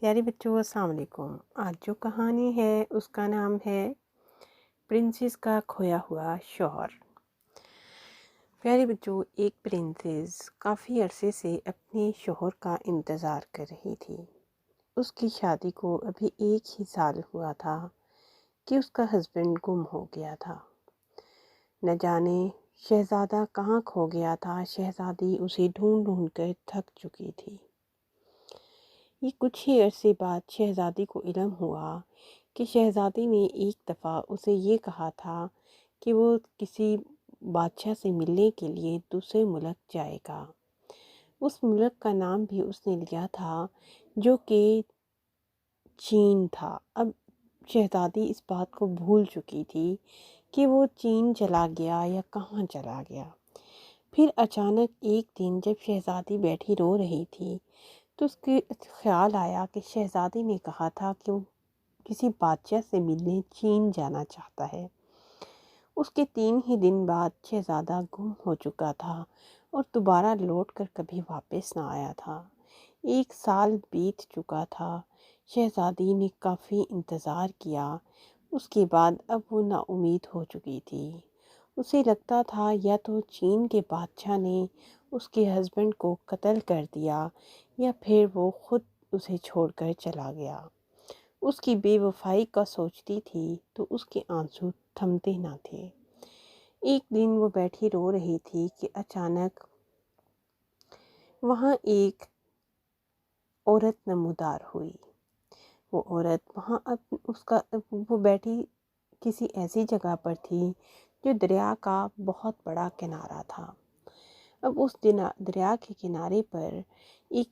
پیارے بچوں السلام علیکم۔ آج جو کہانی ہے اس کا نام ہے پرنسس کا کھویا ہوا شوہر۔ پیارے بچوں، ایک پرنسس کافی عرصے سے اپنے شوہر کا انتظار کر رہی تھی۔ اس کی شادی کو ابھی ایک ہی سال ہوا تھا کہ اس کا ہسبینڈ گم ہو گیا تھا۔ نہ جانے شہزادہ کہاں کھو گیا تھا، شہزادی اسے ڈھونڈ ڈھونڈ کر تھک چکی تھی۔ یہ کچھ ہی عرصے بعد شہزادی کو علم ہوا کہ شہزادی نے ایک دفعہ اسے یہ کہا تھا کہ وہ کسی بادشاہ سے ملنے کے لیے دوسرے ملک جائے گا۔ اس ملک کا نام بھی اس نے لیا تھا جو کہ چین تھا۔ اب شہزادی اس بات کو بھول چکی تھی کہ وہ چین چلا گیا یا کہاں چلا گیا۔ پھر اچانک ایک دن جب شہزادی بیٹھی رو رہی تھی تو اس کے خیال آیا کہ شہزادی نے کہا تھا کہ وہ کسی بادشاہ سے ملنے چین جانا چاہتا ہے۔ اس کے 3 ہی دن بعد شہزادہ گم ہو چکا تھا اور دوبارہ لوٹ کر کبھی واپس نہ آیا تھا۔ 1 سال بیت چکا تھا۔ شہزادی نے کافی انتظار کیا۔ اس کے بعد اب وہ نا امید ہو چکی تھی۔ اسے لگتا تھا یا تو چین کے بادشاہ نے اس کے ہسبینڈ کو قتل کر دیا یا پھر وہ خود اسے چھوڑ کر چلا گیا۔ اس کی بے وفائی کا سوچتی تھی تو اس کے آنسو تھمتے نہ تھے۔ ایک دن وہ بیٹھی رو رہی تھی کہ اچانک وہاں ایک عورت نمودار ہوئی۔ وہ عورت وہاں وہ بیٹھی کسی ایسی جگہ پر تھی جو دریا کا بہت بڑا کنارہ تھا۔ اب اس دریا کے کنارے پر ایک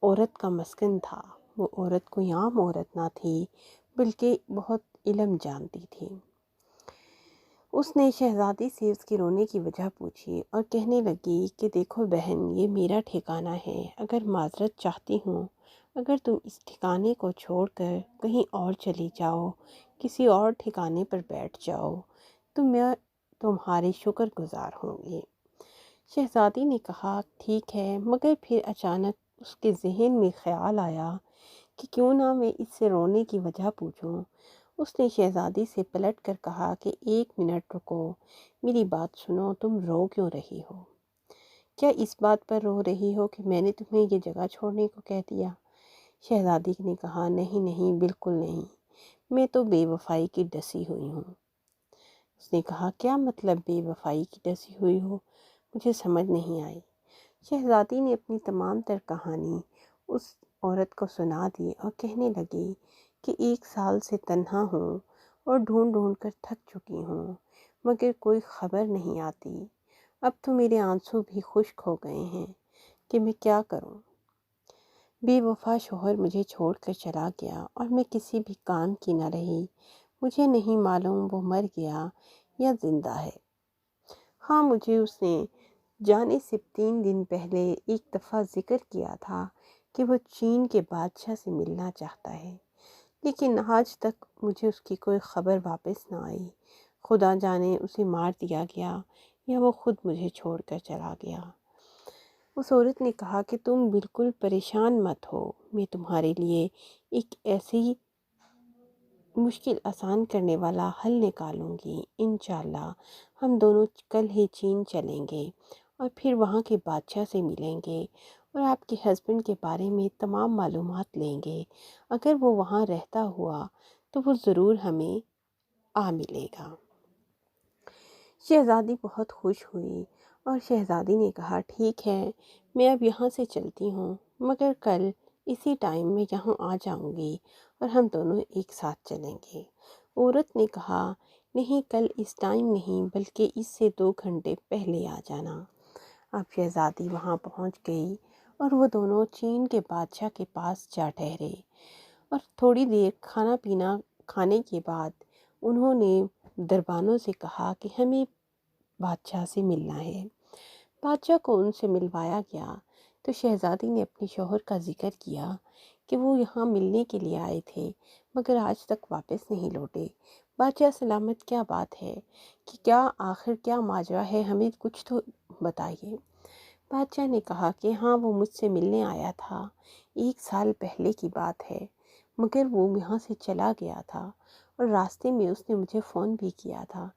عورت کا مسکن تھا۔ وہ عورت کوئی عام عورت نہ تھی بلکہ بہت علم جانتی تھی۔ اس نے شہزادی سے اس کے رونے کی وجہ پوچھی اور کہنے لگی کہ دیکھو بہن، یہ میرا ٹھکانہ ہے، اگر معذرت چاہتی ہوں، اگر تم اس ٹھکانے کو چھوڑ کر کہیں اور چلی جاؤ، کسی اور ٹھکانے پر بیٹھ جاؤ تو میں تمہاری شکر گزار ہوں گی۔ شہزادی نے کہا ٹھیک ہے، مگر پھر اچانک اس کے ذہن میں خیال آیا کہ کیوں نہ میں اس سے رونے کی وجہ پوچھوں۔ اس نے شہزادی سے پلٹ کر کہا کہ 1 منٹ رکو، میری بات سنو، تم رو کیوں رہی ہو؟ کیا اس بات پر رو رہی ہو کہ میں نے تمہیں یہ جگہ چھوڑنے کو کہہ دیا؟ شہزادی نے کہا نہیں نہیں، بالکل نہیں، میں تو بے وفائی کی ڈسی ہوئی ہوں۔ اس نے کہا کیا مطلب بے وفائی کی ڈسی ہوئی ہو؟ مجھے سمجھ نہیں آئی۔ شہزادی نے اپنی تمام تر کہانی اس عورت کو سنا دی اور کہنے لگی کہ 1 سال سے تنہا ہوں اور ڈھونڈ ڈھونڈ کر تھک چکی ہوں، مگر کوئی خبر نہیں آتی۔ اب تو میرے آنسو بھی خشک ہو گئے ہیں کہ میں کیا کروں۔ بے وفا شوہر مجھے چھوڑ کر چلا گیا اور میں کسی بھی کام کی نہ رہی۔ مجھے نہیں معلوم وہ مر گیا یا زندہ ہے۔ ہاں، مجھے اس نے جانے سے 3 دن پہلے ایک دفعہ ذکر کیا تھا کہ وہ چین کے بادشاہ سے ملنا چاہتا ہے، لیکن آج تک مجھے اس کی کوئی خبر واپس نہ آئی۔ خدا جانے اسے مار دیا گیا یا وہ خود مجھے چھوڑ کر چلا گیا۔ اس عورت نے کہا کہ تم بالکل پریشان مت ہو، میں تمہارے لیے ایک ایسی مشکل آسان کرنے والا حل نکالوں گی۔ انشاءاللہ ہم دونوں کل ہی چین چلیں گے اور پھر وہاں کے بادشاہ سے ملیں گے اور آپ کے ہسبینڈ کے بارے میں تمام معلومات لیں گے۔ اگر وہ وہاں رہتا ہوا تو وہ ضرور ہمیں ملے گا۔ شہزادی بہت خوش ہوئی اور شہزادی نے کہا ٹھیک ہے، میں اب یہاں سے چلتی ہوں، مگر کل اسی ٹائم میں یہاں آ جاؤں گی اور ہم دونوں ایک ساتھ چلیں گے۔ عورت نے کہا نہیں، کل اس ٹائم نہیں بلکہ اس سے 2 گھنٹے پہلے آ جانا۔ اب شہزادی وہاں پہنچ گئی اور وہ دونوں چین کے بادشاہ کے پاس جا ٹھہرے اور تھوڑی دیر کھانا پینا کھانے کے بعد انہوں نے دربانوں سے کہا کہ ہمیں بادشاہ سے ملنا ہے۔ بادشاہ کو ان سے ملوایا گیا تو شہزادی نے اپنے شوہر کا ذکر کیا کہ وہ یہاں ملنے کے لیے آئے تھے مگر آج تک واپس نہیں لوٹے۔ بادشاہ سلامت، کیا بات ہے کہ آخر کیا ماجرا ہے، ہمیں کچھ تو بتائیے۔ بادشاہ نے کہا کہ ہاں وہ مجھ سے ملنے آیا تھا، 1 سال پہلے کی بات ہے، مگر وہ یہاں سے چلا گیا تھا اور راستے میں اس نے مجھے فون بھی کیا تھا،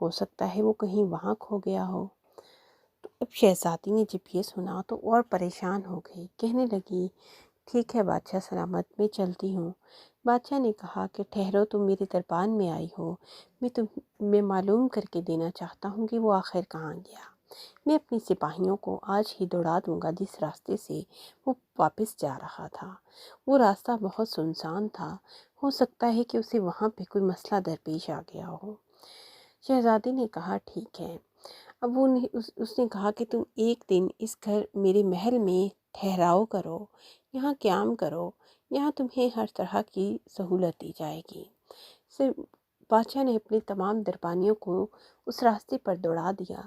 ہو سکتا ہے وہ کہیں وہاں کھو گیا ہو۔ تو اب شہزادی نے جب یہ سنا تو اور پریشان ہو گئی، کہنے لگی ٹھیک ہے بادشاہ سلامت، میں چلتی ہوں۔ بادشاہ نے کہا کہ ٹھہرو، تم میرے دربار میں آئی ہو، میں معلوم کر کے دینا چاہتا ہوں کہ وہ آخر کہاں گیا۔ میں اپنی سپاہیوں کو آج ہی دوڑا دوں گا جس راستے سے وہ واپس جا رہا تھا۔ وہ راستہ بہت سنسان تھا، ہو سکتا ہے کہ اسے وہاں پہ کوئی مسئلہ درپیش آ گیا ہو۔ شہزادی نے کہا ٹھیک ہے۔ اب اس نے کہا کہ تم ایک دن اس گھر میرے محل میں ٹھہراؤ کرو، یہاں قیام کرو، یہاں تمہیں ہر طرح کی سہولت دی جائے گی۔ صرف بادشاہ نے اپنے تمام دربانیوں کو اس راستے پر دوڑا دیا۔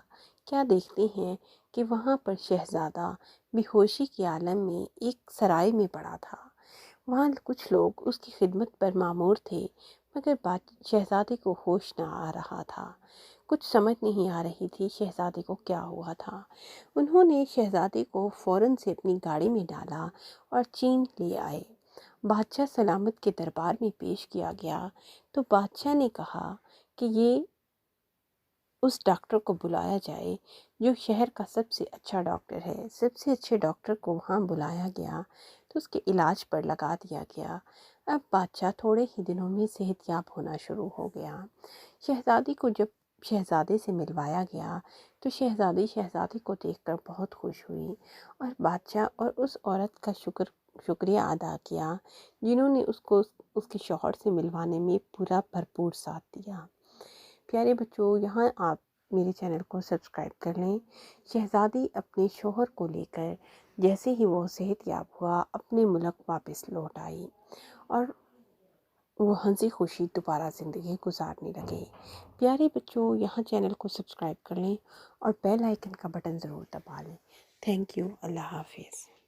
کیا دیکھتے ہیں کہ وہاں پر شہزادہ بے ہوشی کے عالم میں ایک سرائے میں پڑا تھا۔ وہاں کچھ لوگ اس کی خدمت پر مامور تھے، مگر شہزادے کو ہوش نہ آ رہا تھا۔ کچھ سمجھ نہیں آ رہی تھی شہزادے کو کیا ہوا تھا۔ انہوں نے شہزادے کو فوراً سے اپنی گاڑی میں ڈالا اور چین لے آئے۔ بادشاہ سلامت کے دربار میں پیش کیا گیا تو بادشاہ نے کہا کہ یہ اس ڈاکٹر کو بلایا جائے جو شہر کا سب سے اچھا ڈاکٹر ہے۔ سب سے اچھے ڈاکٹر کو وہاں بلایا گیا تو اس کے علاج پر لگا دیا گیا۔ اب بادشاہ تھوڑے ہی دنوں میں صحت یاب ہونا شروع ہو گیا۔ شہزادی کو جب شہزادے سے ملوایا گیا تو شہزادی کو دیکھ کر بہت خوش ہوئی اور بادشاہ اور اس عورت کا شکریہ ادا کیا جنہوں نے اس کو اس کے شوہر سے ملوانے میں پورا بھرپور ساتھ دیا۔ پیارے بچوں، یہاں آپ میرے چینل کو سبسکرائب کر لیں۔ شہزادی اپنے شوہر کو لے کر جیسے ہی وہ صحت یاب ہوا اپنے ملک واپس لوٹ آئی اور وہ ہنسی خوشی دوبارہ زندگی گزارنے لگے۔ پیارے بچوں، یہاں چینل کو سبسکرائب کر لیں اور بیل آئیکن کا بٹن ضرور دبا لیں۔ Thank you. اللہ حافظ۔